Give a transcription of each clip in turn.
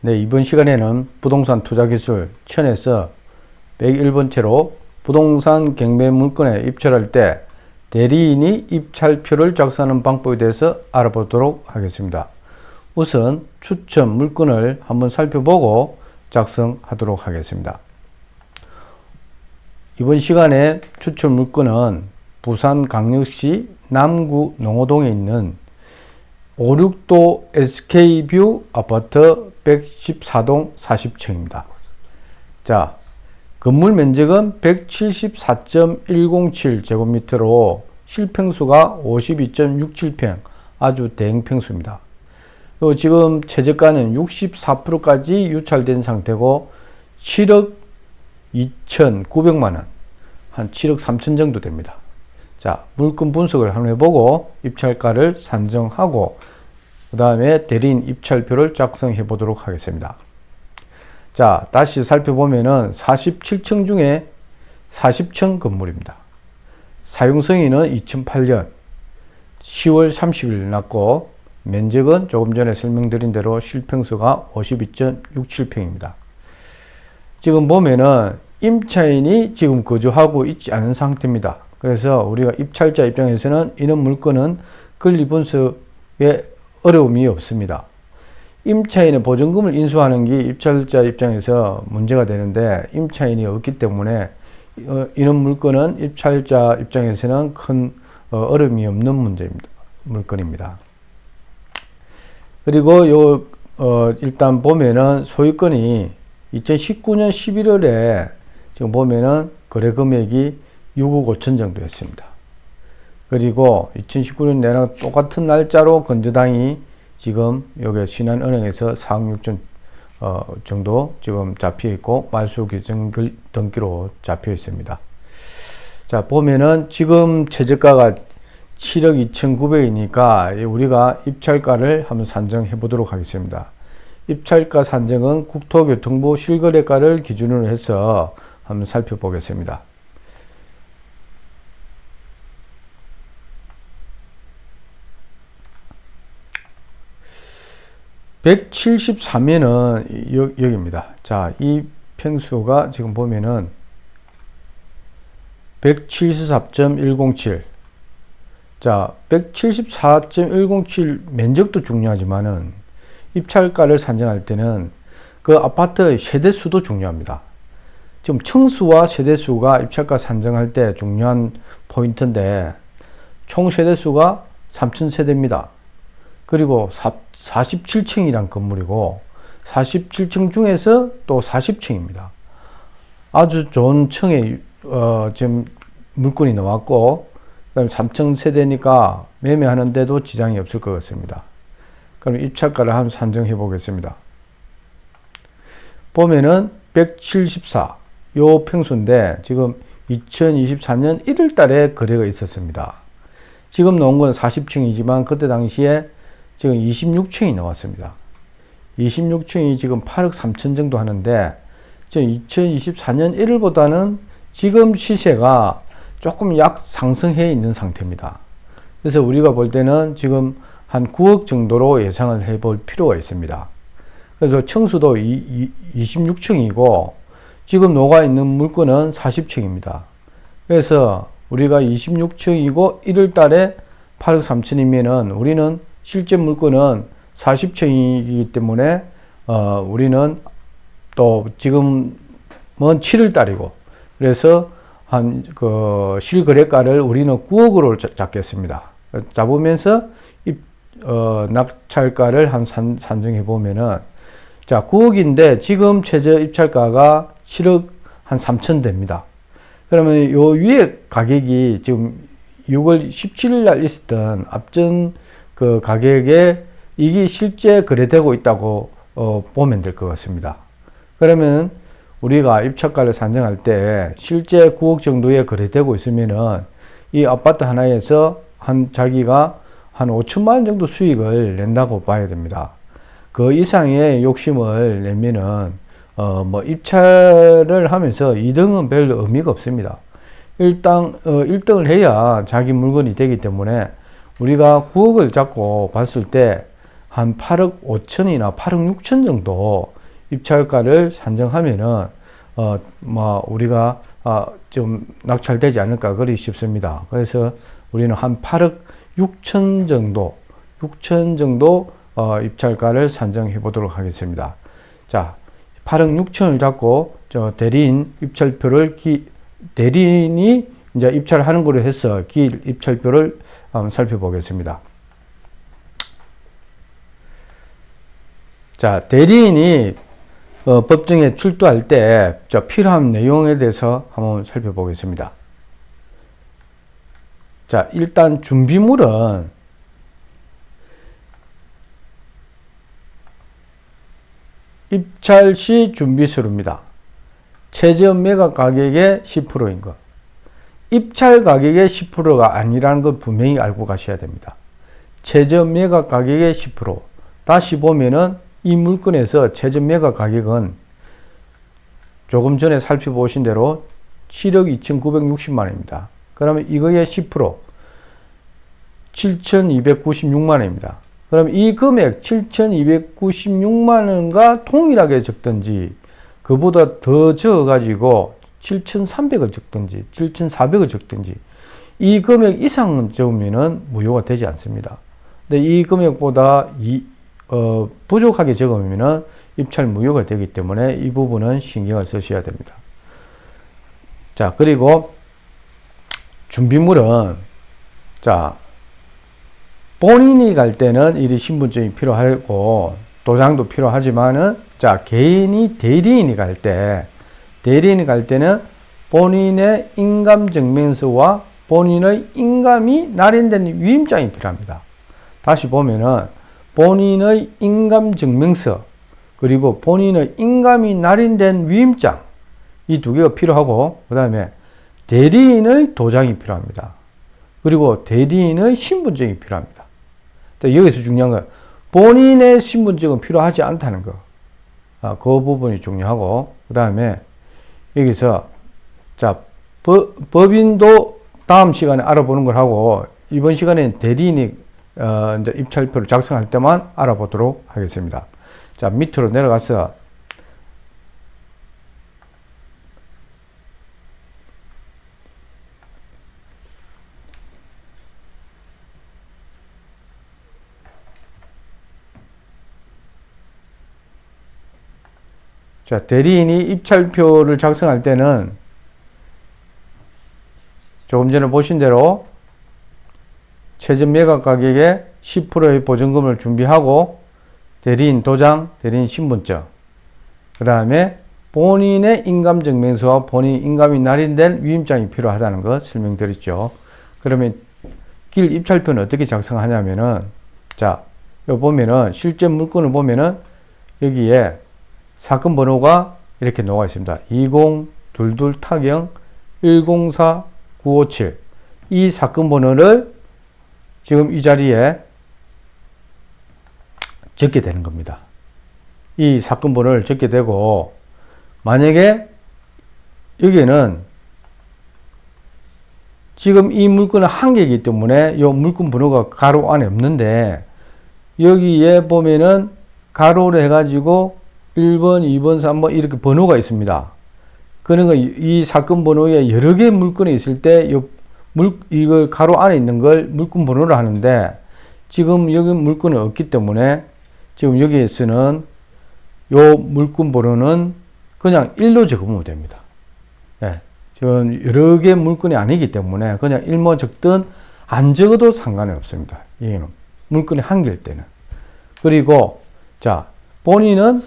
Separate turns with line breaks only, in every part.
네, 이번 시간에는 부동산 투자기술 천에서 101번째로 부동산 경매 물건에 입찰할 때 대리인이 입찰표를 작성하는 방법에 대해서 알아보도록 하겠습니다. 우선 추천 물건을 한번 살펴보고 작성하도록 하겠습니다. 이번 시간에 추천 물건은 부산광역시 남구 농호동에 있는 5, 6도 SK뷰 아파트 114동 40층입니다. 자, 건물 면적은 174.107제곱미터로 실평수가 52.67평, 아주 대형평수입니다. 그리고 지금 최저가는 64%까지 유찰된 상태고 7억 2,900만원, 한 7억 3천 정도 됩니다. 자, 물건 분석을 한번 해보고 입찰가를 산정하고 그 다음에 대리인 입찰표를 작성해 보도록 하겠습니다. 자, 다시 살펴보면은 47층 중에 40층 건물입니다. 사용승인은 2008년 10월 30일 났고 면적은 조금 전에 설명드린 대로 실평수가 52.67평입니다. 지금 보면은 임차인이 지금 거주하고 있지 않은 상태입니다. 그래서 우리가 입찰자 입장에서는 이런 물건은 권리분석에 어려움이 없습니다. 임차인의 보증금을 인수하는 게 입찰자 입장에서 문제가 되는데 임차인이 없기 때문에 이런 물건은 입찰자 입장에서는 큰 어려움이 없는 물건입니다. 그리고 일단 보면은 소유권이 2019년 11월에 지금 보면은 거래 금액이 6억 5천 정도였습니다. 그리고 2019년 내랑 똑같은 날짜로 건저당이 지금 여기 신한은행에서 4억 6천 정도 지금 잡혀 있고 말소 규정 등기로 잡혀 있습니다. 자, 보면은 지금 최저가가 7억 2,900이니까 우리가 입찰가를 한번 산정해 보도록 하겠습니다. 입찰가 산정은 국토교통부 실거래가를 기준으로 해서 한번 살펴보겠습니다. (174면은) 여기입니다. 자, 이 평수가 지금 보면은 174.107. 자, 174.107 면적도 중요하지만은 입찰가를 산정할 때는 그 아파트의 세대수도 중요합니다. 지금 층수와 세대수가 입찰가 산정할 때 중요한 포인트인데 총 세대수가 3,000세대입니다. 그리고 47층이란 건물이고 47층 중에서 또 40층입니다. 아주 좋은 층에 지금 물건이 나왔고 그다음에 3층 세대니까 매매하는데도 지장이 없을 것 같습니다. 그럼 입찰가를 한번 산정해 보겠습니다. 보면은 174 요 평수인데 지금 2024년 1월 달에 거래가 있었습니다. 지금 나온 건 40층이지만 그때 당시에 지금 26층이 나왔습니다. 26층이 지금 8억 3천 정도 하는데 지금 2024년 1월보다는 지금 시세가 조금 약 상승해 있는 상태입니다. 그래서 우리가 볼 때는 지금 한 9억 정도로 예상을 해 볼 필요가 있습니다. 그래서 층수도 26층이고 지금 녹아 있는 물건은 40층입니다. 그래서 우리가 26층이고 1월 달에 8억 3천이면은 우리는 실제 물건은 40층이기 때문에 우리는 또 지금은 7월 달이고 그래서 한 실거래가를 우리는 9억으로 잡겠습니다. 잡으면서 낙찰가를 한 산정해 보면은 자, 9억인데 지금 최저 입찰가가 7억 한 3천 됩니다. 그러면 요 위에 가격이 지금 6월 17일 날 있었던 앞전 그 가격에 이게 실제 거래되고 있다고 보면 될 것 같습니다. 그러면 우리가 입찰가를 산정할 때 실제 9억 정도에 거래되고 있으면은 이 아파트 하나에서 자기가 한 5천만 원 정도 수익을 낸다고 봐야 됩니다. 그 이상의 욕심을 내면은 입찰을 하면서 2등은 별로 의미가 없습니다. 일단 1등을 해야 자기 물건이 되기 때문에 우리가 9억을 잡고 봤을 때 한 8억 5천이나 8억 6천 정도 입찰가를 산정하면은 우리가 좀 낙찰되지 않을까 그리 싶습니다. 그래서 우리는 한 8억 6천 정도 입찰가를 산정해 보도록 하겠습니다. 자, 8억 6천을 잡고 대리인 입찰표를 대리인이 이제 입찰하는 거로 해서 길 입찰표를 한번 살펴보겠습니다. 자, 대리인이 법정에 출두할 때 필요한 내용에 대해서 한번 살펴보겠습니다. 자, 일단 준비물은 입찰 시 준비서류입니다. 최저업 매각 가격의 10%인 것. 입찰 가격의 10%가 아니라는 걸 분명히 알고 가셔야 됩니다. 최저업 매각 가격의 10%. 다시 보면은 이 물건에서 최저 매각 가격은 조금 전에 살펴보신 대로 7억 2,960만 원입니다. 그러면 이거의 10%, 7,296만 원입니다. 그럼 이 금액 7,296만 원과 동일하게 적든지 그보다 더 적어가지고 7,300을 적든지 7,400을 적든지 이 금액 이상 적으면 무효가 되지 않습니다. 근데 이 금액보다 부족하게 적으면 입찰 무효가 되기 때문에 이 부분은 신경을 쓰셔야 됩니다. 자, 그리고 준비물은 자, 본인이 갈 때는 이 신분증이 필요하고 도장도 필요하지만은 자, 대리인이 갈 때는 본인의 인감증명서와 본인의 인감이 날인된 위임장이 필요합니다. 다시 보면은 본인의 인감증명서 그리고 본인의 인감이 날인된 위임장 이 두 개가 필요하고 그 다음에 대리인의 도장이 필요합니다. 그리고 대리인의 신분증이 필요합니다. 여기서 중요한 건 본인의 신분증은 필요하지 않다는 거. 그 부분이 중요하고 그 다음에 여기서 자 법인도 다음 시간에 알아보는 걸 하고 이번 시간에는 대리인이 이제 입찰표를 작성할 때만 알아보도록 하겠습니다. 자, 밑으로 내려가서 자, 대리인이 입찰표를 작성할 때는 조금 전에 보신 대로 최저 매각 가격의 10%의 보증금을 준비하고 대리인 도장, 대리인 신분증, 그 다음에 본인의 인감증명서와 본인 인감이 날인된 위임장이 필요하다는 것 설명드렸죠. 그러면 길 입찰표는 어떻게 작성하냐면은 자, 여기 보면은 실제 물건을 보면은 여기에 사건 번호가 이렇게 나와 있습니다. 2022 타경 104957 이 사건 번호를 지금 이 자리에 적게 되는 겁니다. 이 사건 번호를 적게 되고 만약에 여기에는 지금 이 물건은 한 개이기 때문에 이 물건 번호가 가로 안에 없는데 여기에 보면은 가로로 해가지고 1번, 2번, 3번 이렇게 번호가 있습니다. 그러니까 이 사건 번호에 여러 개의 물건이 있을 때 이걸 가로 안에 있는 걸 물건 번호를 하는데 지금 여기 물건이 없기 때문에 지금 여기에서는 요 물건 번호는 그냥 1로 적으면 됩니다. 예. 지금 여러 개의 물건이 아니기 때문에 그냥 1모 적든 안 적어도 상관이 없습니다. 얘는 물건이 한 개일 때는. 그리고 자, 본인은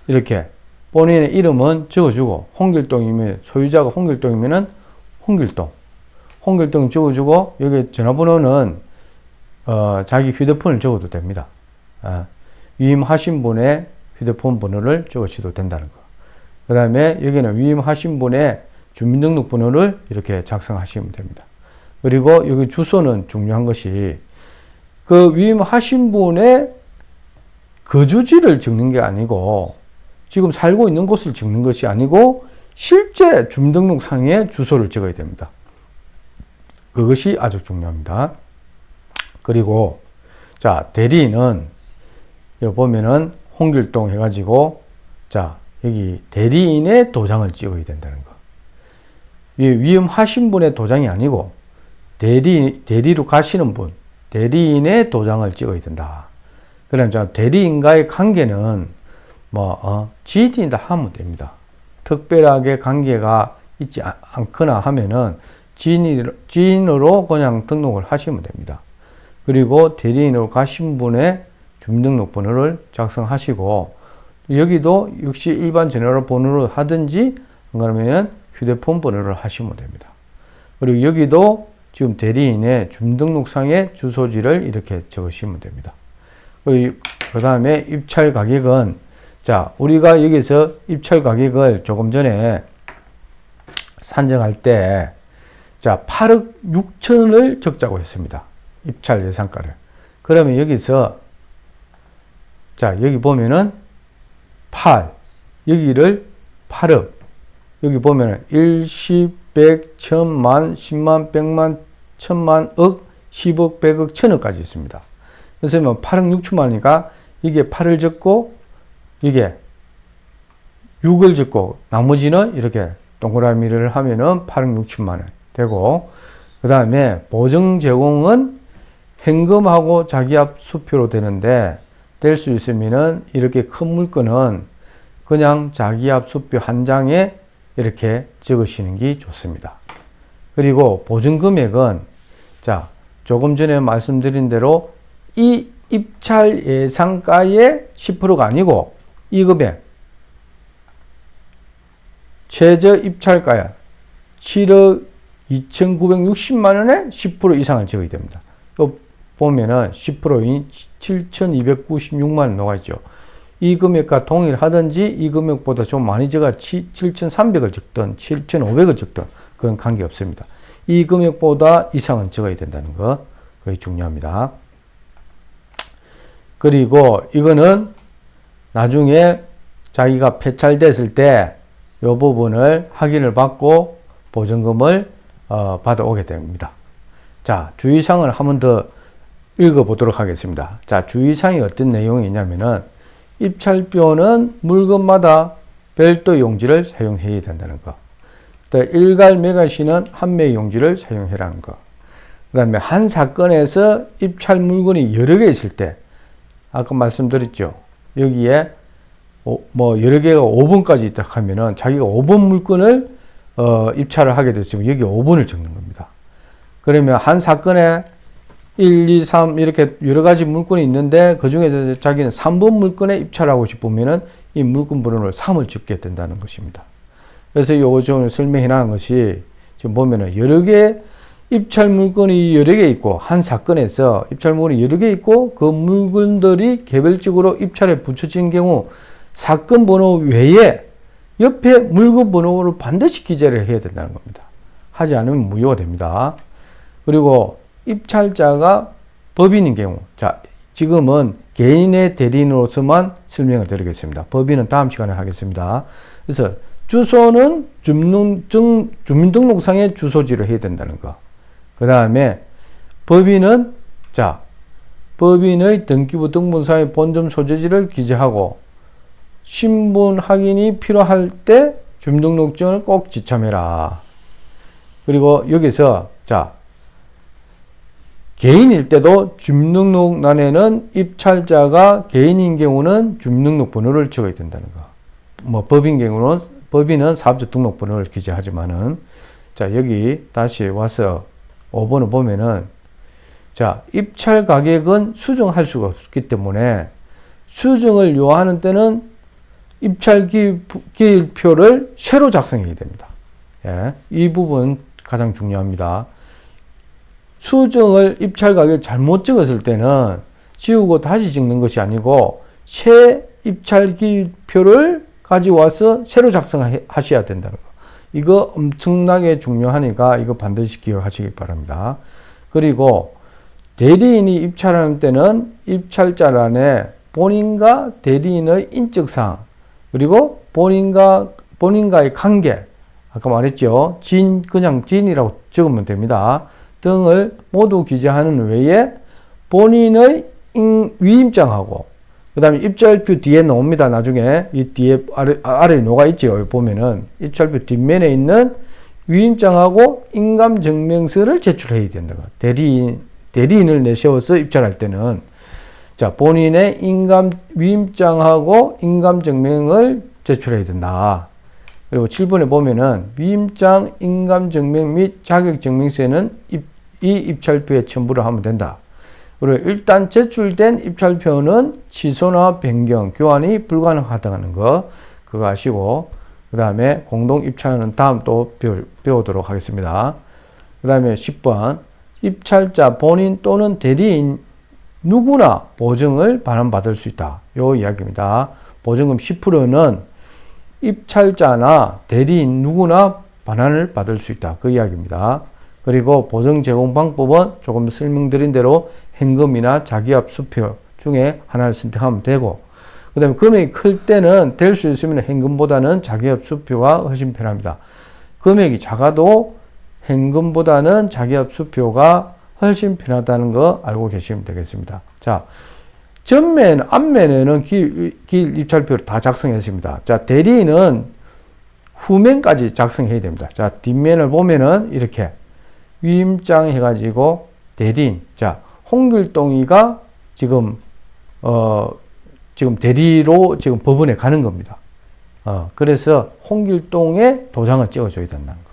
이렇게 본인의 이름은 적어주고 홍길동이면 소유자가 홍길동이면은 홍길동 적어주고 여기 전화번호는 자기 휴대폰을 적어도 됩니다. 위임하신 분의 휴대폰 번호를 적으셔도 된다는 거. 그 다음에 여기는 위임하신 분의 주민등록번호를 이렇게 작성하시면 됩니다. 그리고 여기 주소는 중요한 것이 그 위임하신 분의 거주지를 적는 게 아니고 지금 살고 있는 곳을 적는 것이 아니고 실제 주민등록상의 주소를 적어야 됩니다. 그것이 아주 중요합니다. 그리고 자, 대리인은 여기 보면은 홍길동 해가지고 자 여기 대리인의 도장을 찍어야 된다는 거. 위임하신 분의 도장이 아니고 대리로 가시는 분, 대리인의 도장을 찍어야 된다. 그럼 대리인과의 관계는 지인이다 하면 됩니다. 특별하게 관계가 있지 않거나 하면은 지인으로 그냥 등록을 하시면 됩니다. 그리고 대리인으로 가신 분의 주민등록번호를 작성하시고 여기도 역시 일반 전화번호로 하든지 그러면 휴대폰 번호를 하시면 됩니다. 그리고 여기도 지금 대리인의 주민등록상의 주소지를 이렇게 적으시면 됩니다. 그 다음에 입찰 가격은 자 우리가 여기서 입찰 가격을 조금 전에 산정할 때 자 8억 6천을 적자고 했습니다. 입찰 예상가를. 그러면 여기서 자 여기 보면은 8 여기를 8억 여기 보면은 1, 10, 100, 1000만, 10만, 100만, 1000만, 억, 10억, 100억, 1000억까지 있습니다. 그래서 8억 6천만이니까 이게 8을 적고 이게 6을 적고 나머지는 이렇게 동그라미를 하면은 8억 6천만 원 되고 그 다음에 보증 제공은 현금하고 자기압 수표로 되는데 될 수 있으면은 이렇게 큰 물건은 그냥 자기압 수표 한 장에 이렇게 적으시는 게 좋습니다. 그리고 보증 금액은 자 조금 전에 말씀드린 대로 이 입찰 예상가의 10%가 아니고 이 금액 최저 입찰가야 7억 2,960만 원에 10% 이상을 적어야 됩니다. 또 보면은 10%인 7,296만 원 나와있죠. 이 금액과 동일하든지 이 금액보다 좀 많이 적어 7,300을 적든 7,500을 적든 그건 관계없습니다. 이 금액보다 이상은 적어야 된다는 거 그게 중요합니다. 그리고 이거는 나중에 자기가 폐찰됐을 때 이 부분을 확인을 받고 보증금을 받아오게 됩니다. 자, 주의사항을 한 번 더 읽어보도록 하겠습니다. 자, 주의사항이 어떤 내용이 있냐면은 입찰료는 물건마다 별도 용지를 사용해야 된다는 거. 일갈 매갈 시는 한 매 용지를 사용해라는 거. 그 다음에 한 사건에서 입찰 물건이 여러 개 있을 때 아까 말씀드렸죠. 여기에 여러 개가 5번까지 있다 하면은 자기가 5번 물건을 입찰을 하게 됐으면 여기 5번을 적는 겁니다. 그러면 한 사건에 1, 2, 3 이렇게 여러 가지 물건이 있는데 그 중에서 자기는 3번 물건에 입찰하고 싶으면은 이 물건 번호를 3을 적게 된다는 것입니다. 그래서 요거 좀 설명해 놓은 것이 지금 보면은 여러 개 입찰 물건이 여러 개 있고 한 사건에서 입찰 물건이 여러 개 있고 그 물건들이 개별적으로 입찰에 붙여진 경우 사건 번호 외에 옆에 물건 번호를 반드시 기재를 해야 된다는 겁니다. 하지 않으면 무효가 됩니다. 그리고 입찰자가 법인인 경우 자 지금은 개인의 대리인으로서만 설명을 드리겠습니다. 법인은 다음 시간에 하겠습니다. 그래서 주소는 주민등록상의 주소지를 해야 된다는 거. 그 다음에 법인은 법인의 등기부 등본상의 본점 소재지를 기재하고 신분 확인이 필요할 때 주민등록증을 꼭 지참해라. 그리고 여기서 개인일 때도 주민등록란에는 입찰자가 개인인 경우는 주민등록번호를 적어야 된다는 거. 법인은 사업자 등록번호를 기재하지만은 여기 다시 와서 5번을 보면은 입찰 가격은 수정할 수가 없기 때문에 수정을 요하는 때는 입찰 기일표를 새로 작성해야 됩니다. 예, 이 부분 가장 중요합니다. 수정을 입찰 가격 잘못 적었을 때는 지우고 다시 적는 것이 아니고 새 입찰 기일표를 가져와서 새로 작성하셔야 된다는 거. 이거 엄청나게 중요하니까 이거 반드시 기억하시기 바랍니다. 그리고 대리인이 입찰하는 때는 입찰자란에 본인과 대리인의 인적사항 그리고 본인과의 관계 아까 말했죠. 그냥 지인이라고 적으면 됩니다. 등을 모두 기재하는 외에 본인의 위임장하고 그 다음에 입찰표 뒤에 나옵니다. 나중에 이 뒤에 아래 노가 있죠. 보면은 입찰표 뒷면에 있는 위임장하고 인감증명서를 제출해야 된다. 대리인을 내세워서 입찰할 때는 자, 본인의 위임장하고 인감증명을 제출해야 된다. 그리고 7번에 보면은 위임장, 인감증명 및 자격증명서는 이 입찰표에 첨부를 하면 된다. 그리고 일단 제출된 입찰표는 취소나 변경, 교환이 불가능하다는 거 그거 아시고 그 다음에 공동 입찰은 다음 또 배우도록 하겠습니다. 그 다음에 10번 입찰자 본인 또는 대리인 누구나 보증을 반환받을 수 있다. 요 이야기입니다. 보증금 10%는 입찰자나 대리인 누구나 반환을 받을 수 있다. 그 이야기입니다. 그리고 보증 제공 방법은 조금 설명드린 대로 현금이나 자기압 수표 중에 하나를 선택하면 되고 그 다음에 금액이 클 때는 될 수 있으면 현금보다는 자기압 수표가 훨씬 편합니다. 금액이 작아도 현금보다는 자기압 수표가 훨씬 편하다는 거 알고 계시면 되겠습니다. 자, 앞면에는 길 입찰표를 다 작성했습니다. 자, 대리인은 후면까지 작성해야 됩니다. 자, 뒷면을 보면은 이렇게 위임장 해가지고 대리인. 자, 홍길동이가 지금 대리로 지금 법원에 가는 겁니다. 그래서 홍길동의 도장을 찍어줘야 된다는 거.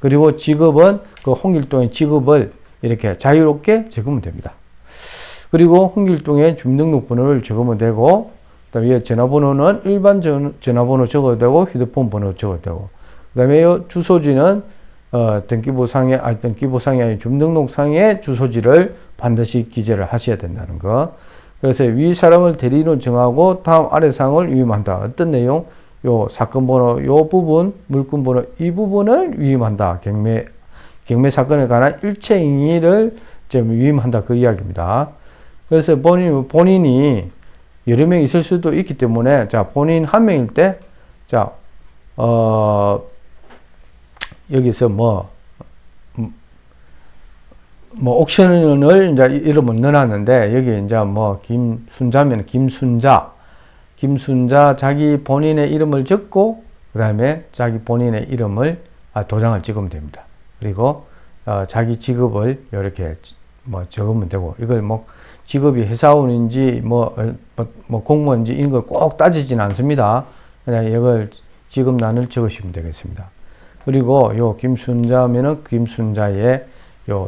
그리고 직업은 그 홍길동의 직업을 이렇게 자유롭게 적으면 됩니다. 그리고 홍길동의 주민등록번호를 적으면 되고, 그 다음에 전화번호는 일반 전화번호 적어도 되고, 휴대폰 번호 적어도 되고, 그 다음에 주소지는 등기부상의 주민등록상의 주소지를 반드시 기재를 하셔야 된다는 거. 그래서 위 사람을 대리인으로 정하고 다음 아래 사항을 위임한다. 어떤 내용? 요 사건 번호, 요 부분, 물건 번호, 이 부분을 위임한다. 경매 사건에 관한 일체 행위를 좀 위임한다. 그 이야기입니다. 그래서 본인이 여러 명 있을 수도 있기 때문에, 자, 본인 한 명일 때, 자, 여기서 옥션을 이제 이름을 넣어놨는데, 여기 이제 김순자면 김순자 자기 본인의 이름을 적고, 그 다음에 자기 본인의 이름을, 도장을 찍으면 됩니다. 그리고, 자기 직업을 이렇게 적으면 되고, 이걸 직업이 회사원인지, 공무원인지 이런 걸 꼭 따지진 않습니다. 그냥 이걸 직업란을 적으시면 되겠습니다. 그리고 요 김순자면은 김순자의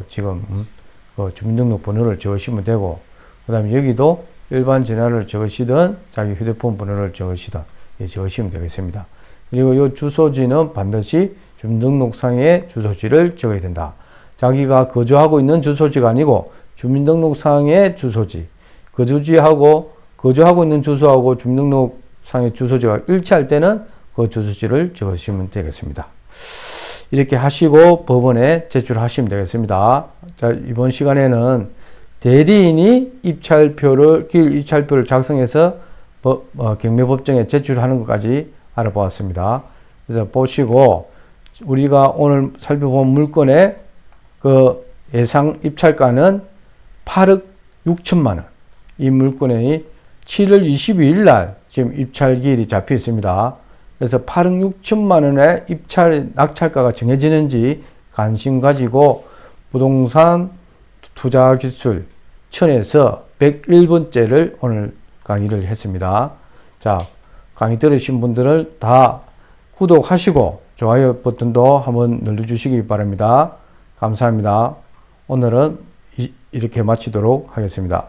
지금 주민등록 번호를 적으시면 되고, 그 다음에 여기도 일반 전화를 적으시든 자기 휴대폰 번호를 적으시든 적으시면 되겠습니다. 그리고 요 주소지는 반드시 주민등록상의 주소지를 적어야 된다. 자기가 거주하고 있는 주소지가 아니고 주민등록상의 주소지, 거주하고 있는 주소하고 주민등록상의 주소지가 일치할 때는 그 주소지를 적으시면 되겠습니다. 이렇게 하시고 법원에 제출하시면 되겠습니다. 자, 이번 시간에는 대리인이 길 입찰표를 작성해서 경매법정에 제출하는 것까지 알아보았습니다. 그래서 보시고 우리가 오늘 살펴본 물건의 그 예상 입찰가는 8억 6천만 원. 이 물건의 7월 22일 날 지금 입찰 기일이 잡혀 있습니다. 그래서 8억 6천만 원의 낙찰가가 정해지는지 관심 가지고 부동산 투자 기술 천에서 101번째를 오늘 강의를 했습니다. 자, 강의 들으신 분들은 다 구독하시고 좋아요 버튼도 한번 눌러주시기 바랍니다. 감사합니다. 오늘은 이렇게 마치도록 하겠습니다.